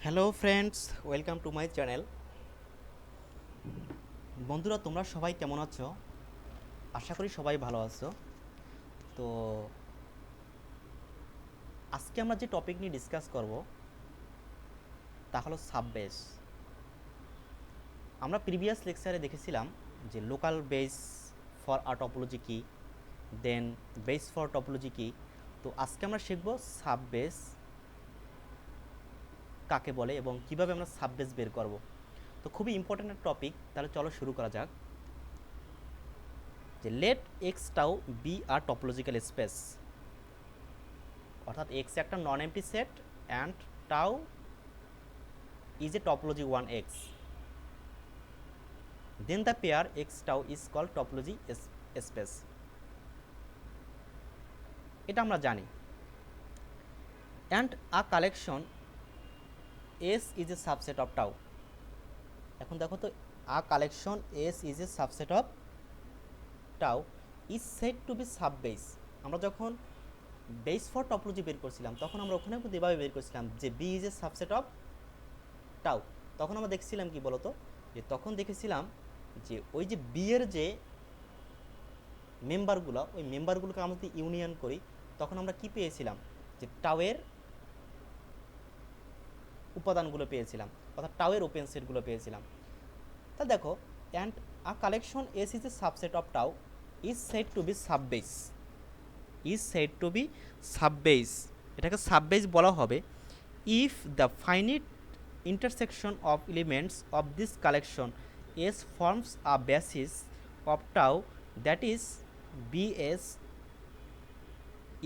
Hello friends, welcome to my channel. বন্ধুরা, তোমরা সবাই কেমন আছো? আশা করি সবাই ভালো আছো। তো আজকে আমরা যে টপিক নিয়ে ডিসকাস করব তা হলো সাববেস। আমরা প্রিভিয়াস লেকচারে দেখেছিলাম যে local base for a topology কী, দেন বেস ফর টপোলজি কী। তো আজকে আমরা শিখব সাববেস কাকে বলে এবং কিভাবে আমরা সাববেস বের করব। তো খুবই ইম্পর্ট্যান্ট একটা টপিক, তাহলে চলো শুরু করা যাক। যে লেট এক্স টাউ বি আর টপোলজিক্যাল স্পেস, অর্থাৎ এক্স একটা non empty set and tau is a topology 1x, then the pair X tau is called topology space. এটা আমরা জানি। And a collection S is a subset of tau. এখন দেখো তো, a collection S is a subset of tau is said to be sub base. আমরা যখন base for topology বের করছিলাম তখন আমরা ওখানে কিন্তু এভাবে বের করছিলাম যে B is a subset of tau. তখন আমরা দেখছিলাম কি বলতো, যে তখন দেখেছিলাম যে ওই যে বি এর যে মেম্বারগুলো, ওই মেম্বারগুলোকে আমরা যদি ইউনিয়ন করি তখন আমরা কি পেয়েছিলাম, যে টাওয়ের উপাদানগুলো পেয়েছিলাম, অর্থাৎ টাওয়ের ওপেন সেটগুলো পেয়েছিলাম। তা দেখো, and a collection S is a subset of tau is said to be subbase, is said to be subbase. এটাকে সাববেস বলা হবে if the finite intersection of elements of this collection S forms a basis of tau, that is bs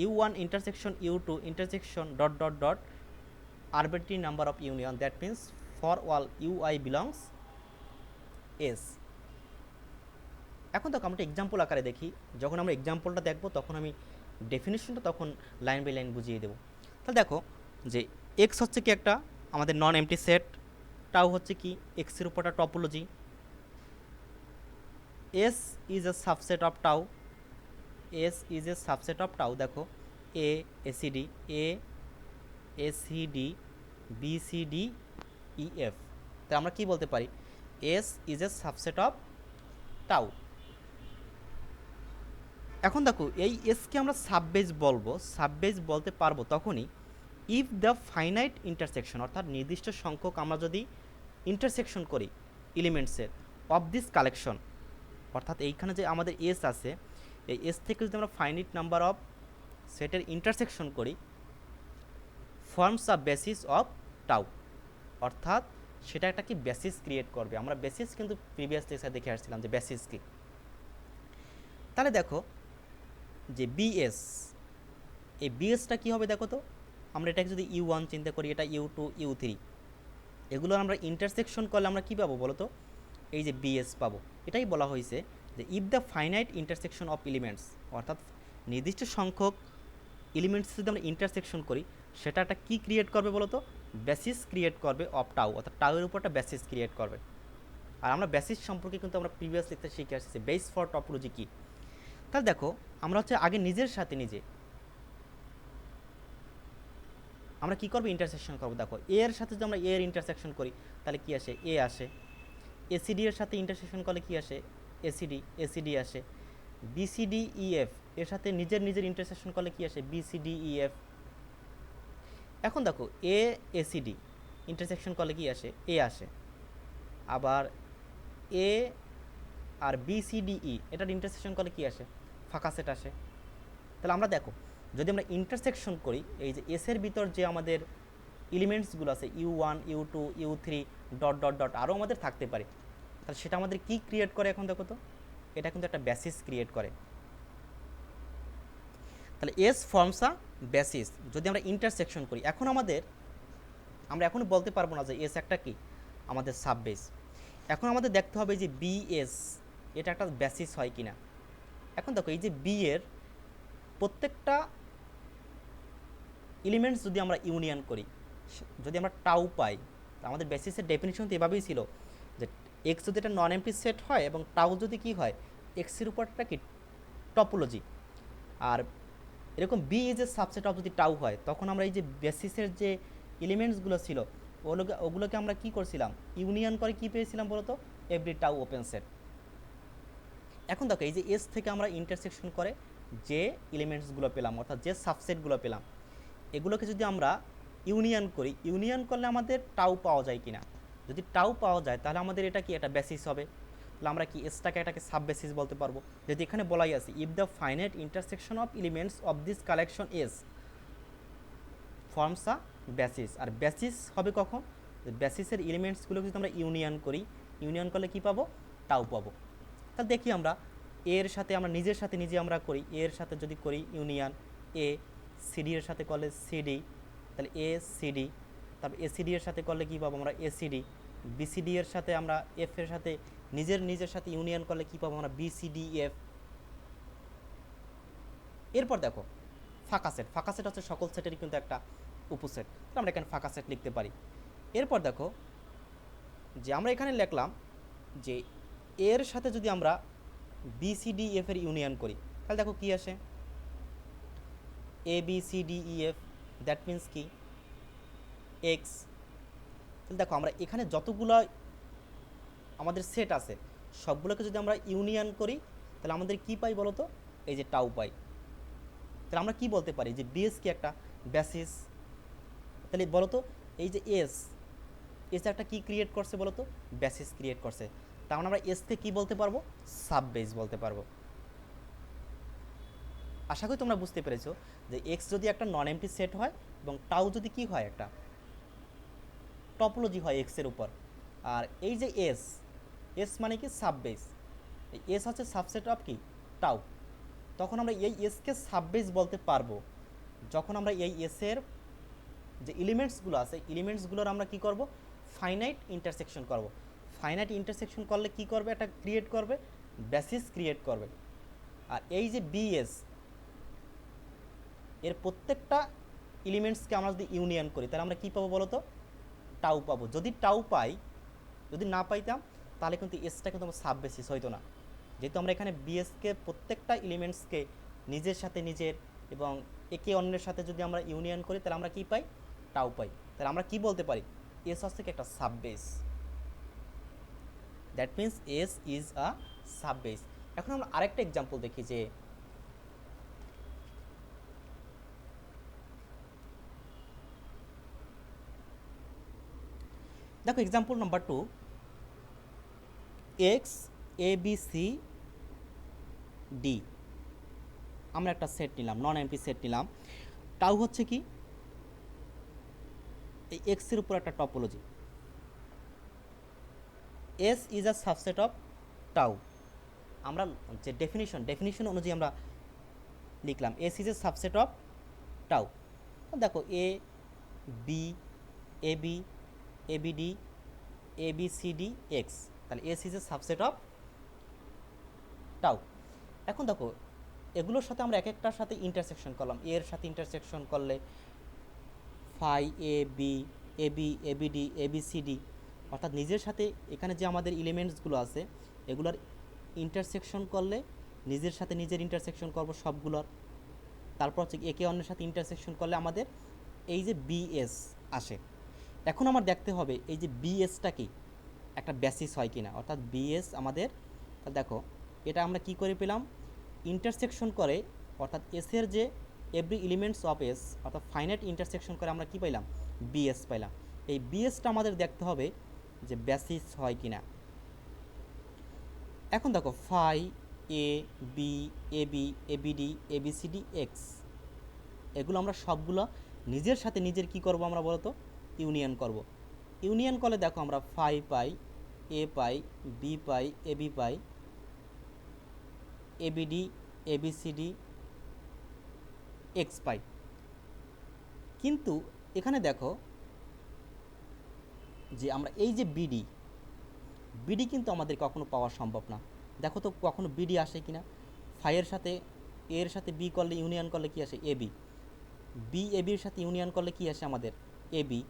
u1 intersection u2 intersection dot dot dot arbitrary number of union, that means for all ui belongs s. এখন দেখো, আমরা example আকারে দেখি। যখন আমরা এক্সাম্পলটা দেখবো তখন আমি ডেফিনেশনটা তখন লাইন বাই লাইন বুঝিয়ে দেবো। তাহলে দেখো যে এক্স হচ্ছে কি একটা আমাদের নন এমটি সেট, টাও হচ্ছে কি এক্সের উপরটা topology, S is a subset of tau, S is a subset of tau. দেখো A A C D, A A C D B C D E F. তা আমরা কি বলতে পারি, S is a subset of tau. এখন দেখো, এই এসকে আমরা সাববেস বলবো, সাববেস বলতে পারবো তখনই ইফ দ্য ফাইনাইট ইন্টারসেকশন, অর্থাৎ নির্দিষ্ট সংখ্যক আমরা যদি ইন্টারসেকশন করি এলিমেন্টসের অফ দিস কালেকশন, অর্থাৎ এইখানে যে আমাদের এস আছে, এই এস থেকে যদি আমরা ফাইনাইট নাম্বার অফ সেটের ইন্টারসেকশন করি, forms a basis of tau, অর্থাৎ সেটা একটা কি বেসিস ক্রিয়েট করবে। আমরা বেসিস কিন্তু প্রিভিয়াস লেকচারে দেখে আসছিলাম যে বেসিস কি। তাহলে দেখো যে বিএস, এই বিএসটা কী হবে দেখো তো, আমরা এটাকে যদি ইউ ওয়ান চিন্তা করি, এটা ইউ টু ইউ থ্রি, এগুলো আমরা ইন্টারসেকশন করলে আমরা কী পাবো বলো তো, এই যে বিএস পাবো। এটাই বলা হয়েছে যে if the finite intersection of elements, অর্থাৎ নির্দিষ্ট সংখ্যক এলিমেন্টস যদি আমরা ইন্টারসেকশন করি সেটা একটা কী ক্রিয়েট করবে বলো তো, বেসিস ক্রিয়েট করবে অফ টাউ, অর্থাৎ টাউয়ের উপর একটা বেসিস ক্রিয়েট করবে। আর আমরা বেসিস সম্পর্কে কিন্তু আমরা প্রিভিয়াস লেকচারে শিখে আসছি বেস ফর টপোলজি কী। তাহলে দেখো, আমরা হচ্ছে আগে নিজের সাথে নিজে আমরা কী করবো, ইন্টারসেকশন করবো। দেখো এ এর সাথে যদি আমরা এ এর ইন্টারসেকশন করি তাহলে কী আসে, এ আসে। এসিডি এর সাথে ইন্টারসেকশন করলে কী আসে, এসিডি, এসিডি আসে। বিসিডি ইএফ এর সাথে নিজের নিজের ইন্টারসেকশন করলে কী আসে, বিসিডি ইএফ। এখন দেখো এ এসিডি ইন্টারসেকশন করলে কী আসে, এ আসে। আবার এ আর বিসিডিই এটার ইন্টারসেকশন করলে কী আসে, ফাঁকা সেট আসে। তাহলে আমরা দেখো, যদি আমরা ইন্টারসেকশন করি এই যে এসের ভিতর যে আমাদের এলিমেন্টসগুলো আছে U one U two U three dot dot dot আরও আমাদের থাকতে পারে, তাহলে সেটা আমাদের কী ক্রিয়েট করে এখন দেখো তো, এটা কিন্তু একটা বেসিস ক্রিয়েট করে। তাহলে এস ফর্মস আ বেসিস যদি আমরা ইন্টারসেকশন করি। এখন আমরা এখনও বলতে পারবো না যে এস একটা কি আমাদের সাববেস। এখন আমাদের দেখতে হবে যে বিএস এটা একটা বেসিস হয় কি না। এখন দেখো, এই যে বি এর প্রত্যেকটা এলিমেন্টস যদি আমরা ইউনিয়ন করি, যদি আমরা টাউ পাই, আমাদের বেসিসের ডেফিনিশন তো এভাবেই ছিল যে এক্স যদি একটা নন এমটি সেট হয় এবং টাউ যদি কি হয়, এক্সের উপরটা কি টপোলজি, আর এরকম B is a subset of যদি টাউ হয়, তখন আমরা এই যে বেসিসের যে এলিমেন্টসগুলো ছিল ওগুলোকে আমরা কি করছিলাম, ইউনিয়ন করে কি পেয়েছিলাম বলতো, এভরি টাউ ওপেন সেট। এখন দেখো এই যে এস থেকে আমরা ইন্টারসেকশন করে যে এলিমেন্টসগুলো পেলাম, অর্থাৎ যে সাবসেটগুলো পেলাম, এগুলোকে যদি আমরা ইউনিয়ন করি, ইউনিয়ন করলে আমাদের টাউ পাওয়া যায় কিনা, যদি টাউ পাওয়া যায় তাহলে আমাদের এটা কি একটা বেসিস হবে, তাহলে আমরা কি এসটাকে এটাকে সাব বেসিস বলতে পারবো। যদি এখানে বলাই আছে if the finite intersection of elements of this collection S forms a basis, আর বেসিস হবে কখন, বেসিসের এলিমেন্টসগুলোকে যদি আমরা ইউনিয়ন করি, ইউনিয়ন করলে কি পাবো, টাউ পাবো। তাহলে দেখি আমরা এর সাথে আমরা নিজের সাথে নিজে আমরা করি, এর সাথে যদি করি ইউনিয়ন এ, সিডি এর সাথে করলে সিডি, তাহলে এ সিডি, তারপর এসিডি এর সাথে করলে কী পাবো আমরা এসিডি, বিসিডি এর সাথে আমরা এফ এর সাথে নিজের সাথে ইউনিয়ন করলে কী পাবো আমরা বিসিডি এফ। এরপর দেখো ফাঁকা সেট, ফাঁকা সেট হচ্ছে সকল সেটেরই কিন্তু একটা উপসেট, তো আমরা এখানে ফাঁকা সেট লিখতে পারি। এরপর দেখো যে আমরা এখানে লিখলাম যে এর সাথে যদি আমরা বিসিডি এফ এর ইউনিয়ন করি, তাহলে দেখো কি আসে, A B C D E F, that means কি এক্স। তাহলে দেখো আমরা এখানে যতগুলো আমাদের সেট আছে সবগুলোকে যদি আমরা ইউনিয়ন করি তাহলে আমাদের কি পাই বলো তো, এই যে টাউ পাই। তাহলে আমরা কি বলতে পারি যে বিএস কি একটা বেসিস। তাহলে বলো তো এই যে এস, এস একটা কি ক্রিয়েট করছে বলো তো, বেসিস ক্রিয়েট করছে, তার মানে আমরা এসকে কি বলতে পারবো, সাব বেস বলতে পারবো। আশা করি তোমরা বুঝতে পেরেছো যে এক্স যদি একটা নন এমটি সেট হয় এবং টাউ যদি কি হয় একটা টপোলজি হয় এক্সের উপর, আর এই যে এস, এস মানে কি সাব বেস, এস হচ্ছে সাবসেট অফ কি টাউ, তখন আমরা এই এসকে সাব বেস বলতে পারবো যখন আমরা এই এসের যে এলিমেন্টসগুলো আছে এলিমেন্টসগুলোর আমরা কি করব, ফাইনাইট ইন্টারসেকশন করব। ফাইনাইট ইন্টারসেকশন করলে কি করবে, একটা ক্রিয়েট করবে, বেসিস ক্রিয়েট করবে। আর এই যে বিএস এর প্রত্যেকটা এলিমেন্টসকে আমরা যদি ইউনিয়ন করি তাহলে আমরা কী পাবো বলো তো, টাউ পাবো। যদি টাউ পাই, যদি না পাইতাম তাহলে কিন্তু এসটা কিন্তু আমার সাব বেসিস হইতো না, যেহেতু আমরা এখানে বিএসকে প্রত্যেকটা এলিমেন্টসকে নিজের সাথে নিজের এবং একে অন্যের সাথে যদি আমরা ইউনিয়ন করি তাহলে আমরা কী পাই, টাউ পাই। তাহলে আমরা কি বলতে পারি, এস হচ্ছে একটা sub base, that means S is a sub base. এখন আমরা আরেকটা এক্সাম্পল দেখি যে দেখো এক্সাম্পল নাম্বার 2, এক্স এ বি সি ডি, আমরা একটা সেট নিলাম, নন এমটি সেট নিলাম, টাউ হচ্ছে কি এই এক্সের উপর একটা topology, S is a subset of tau. আমরা যে ডেফিনিশন অনুযায়ী আমরা লিখলাম S is a subset of tau. দেখো এ B A B A B D A B C D x, তাহলে S is a subset of tau. এখন দেখো এগুলোর সাথে আমরা এক একটার সাথে ইন্টারসেকশন করলাম, এর সাথে ইন্টারসেকশন করলে phi A B A B A B D A B C D, অর্থাৎ নিজের সাথে এখানে যে আমাদের এলিমেন্টসগুলো আছে এগুলোর ইন্টারসেকশন করলে নিজের সাথে নিজের ইন্টারসেকশন করব সবগুলোর, তারপর হচ্ছে একে অন্যের সাথে ইন্টারসেকশন করলে আমাদের এই যে বিএস আসে। এখন আমার দেখতে হবে এই যে বিএসটা কি একটা বেসিস হয় কিনা, অর্থাৎ বিএস আমাদের, দেখো এটা আমরা কি করে পেলাম, ইন্টারসেকশন করে, অর্থাৎ এসের যে এভরি এলিমেন্টস অফ এস অর্থাৎ ফাইনাইট ইন্টারসেকশন করে আমরা কি পাইলাম, বিএস পাইলাম। এই বিএসটা আমাদের দেখতে হবে যে বেসিস হয় কিনা। এখন দেখো phi A B A B A B D A B C D X, এগুলো আমরা সবগুলো নিজের সাথে নিজের কি করব আমরা বলতো, ইউনিয়ন করব। ইউনিয়ন করলে দেখো আমরা ফাই পাই, এ পাই, বি পাই, এ বি পাই, A B D A B C D X পাই। কিন্তু এখানে দেখো যে আমরা এই যে বিডি, বিডি কিন্তু আমাদের কখনো পাওয়া সম্ভব না। দেখো তো কখনো বিডি আসে কিনা, ফাইয়ের সাথে এর সাথে বি করলে ইউনিয়ন করলে কি আসে, এবি, বি এবির সাথে ইউনিয়ন করলে কি আসে আমাদের এবি,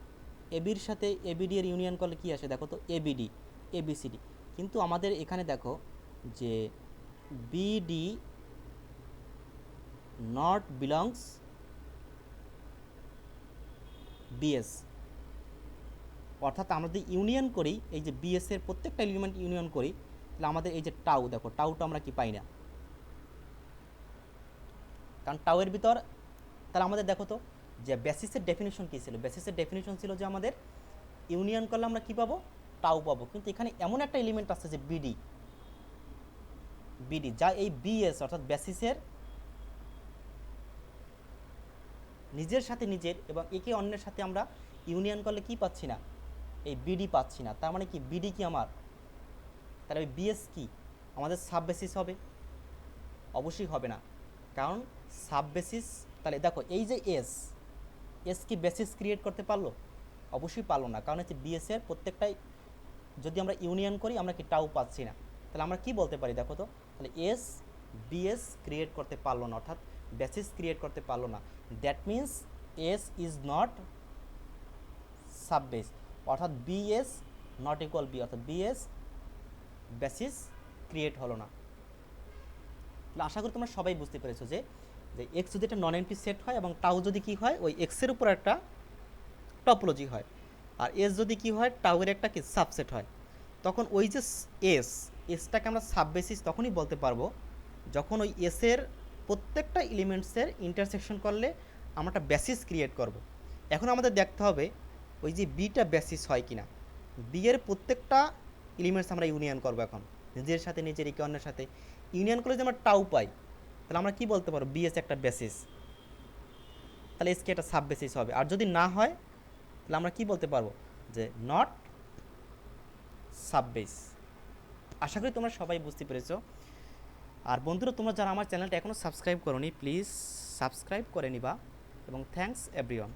এবির সাথে এবিডি এর ইউনিয়ন করলে কি আসে দেখো তো এবিডি এবিসিডি। কিন্তু আমাদের এখানে দেখো যে বিডি নট বিলংস বিএস, অর্থাৎ আমরা যদি ইউনিয়ন করি, এই যে বিএস এর প্রত্যেকটা এলিমেন্ট ইউনিয়ন করি, তাহলে আমাদের এই যে টাউ, দেখো টাউটা আমরা কি পাই না, কারণ টাউয়ের ভিতর, তাহলে আমাদের দেখো তো যে বেসিসের ডেফিনিশন কী ছিল, বেসিসের ডেফিনিশন ছিল যে আমাদের ইউনিয়ন করলে আমরা কী পাবো, টাউ পাবো। কিন্তু এখানে এমন একটা এলিমেন্ট আছে যে বিডি, বিডি যা এই বিএস অর্থাৎ বেসিসের নিজের সাথে নিজের এবং একে অন্যের সাথে আমরা ইউনিয়ন করলে কি পাচ্ছি না, এই বিডি পাচ্ছি না। তার মানে কি বিডি কি আমার, তাহলে ওই বিএস কি আমাদের সাব বেসিস হবে? অবশ্যই হবে না, কারণ সাব বেসিস, তাহলে দেখো এই যে এস, এস কি বেসিস ক্রিয়েট করতে পারলো? অবশ্যই পারলো না, কারণ হচ্ছে বিএস এর প্রত্যেকটাই যদি আমরা ইউনিয়ন করি আমরা কি টাউ পাচ্ছি না। তাহলে আমরা কি বলতে পারি দেখো তো, তাহলে এস বিএস ক্রিয়েট করতে পারলো না, অর্থাৎ বেসিস ক্রিয়েট করতে পারলো না। That means S is not sub base, অর্থাৎ বিএস নট ইকুয়াল বি, অর্থাৎ বিএস বেসিস ক্রিয়েট হলো না। তাহলে আশা করি তোমরা সবাই বুঝতে পেরেছো যে যে এক্স যদি একটা নন এমপি সেট হয় এবং টাউ যদি কি হয় ওই এক্সের উপর একটা টপোলজি হয়, আর এস যদি কি হয় টাউয়ের একটা কি সাবসেট হয়, তখন ওই যে এসটাকে আমরা সাব বেসিস তখনই বলতে পারবো যখন ওই এসের প্রত্যেকটা এলিমেন্টসের ইন্টারসেকশন করলে আমরা একটা বেসিস ক্রিয়েট করব। এখন আমাদের দেখতে হবে ওই যে বিটা বেসিস হয় কিনা, বি এর প্রত্যেকটা এলিমেন্টস আমরা ইউনিয়ন করবো এখন নিজের সাথে নিজের একে অন্যের সাথে ইউনিয়ন করলে যদি আমরা টাউ পাই, তাহলে আমরা কি বলতে পারবো বিএস একটা বেসিস, তাহলে এসকে একটা সাব বেসিস হবে। আর যদি না হয় তাহলে আমরা কি বলতে পারবো যে নট সাব বেস। আশা করি তোমরা সবাই বুঝতে পেরেছো। আর বন্ধুরা তোমরা যারা আমার চ্যানেলটা এখনও সাবস্ক্রাইব করোনি প্লিজ সাবস্ক্রাইব করে নিবা, এবং থ্যাঙ্কস এভরিওয়ান।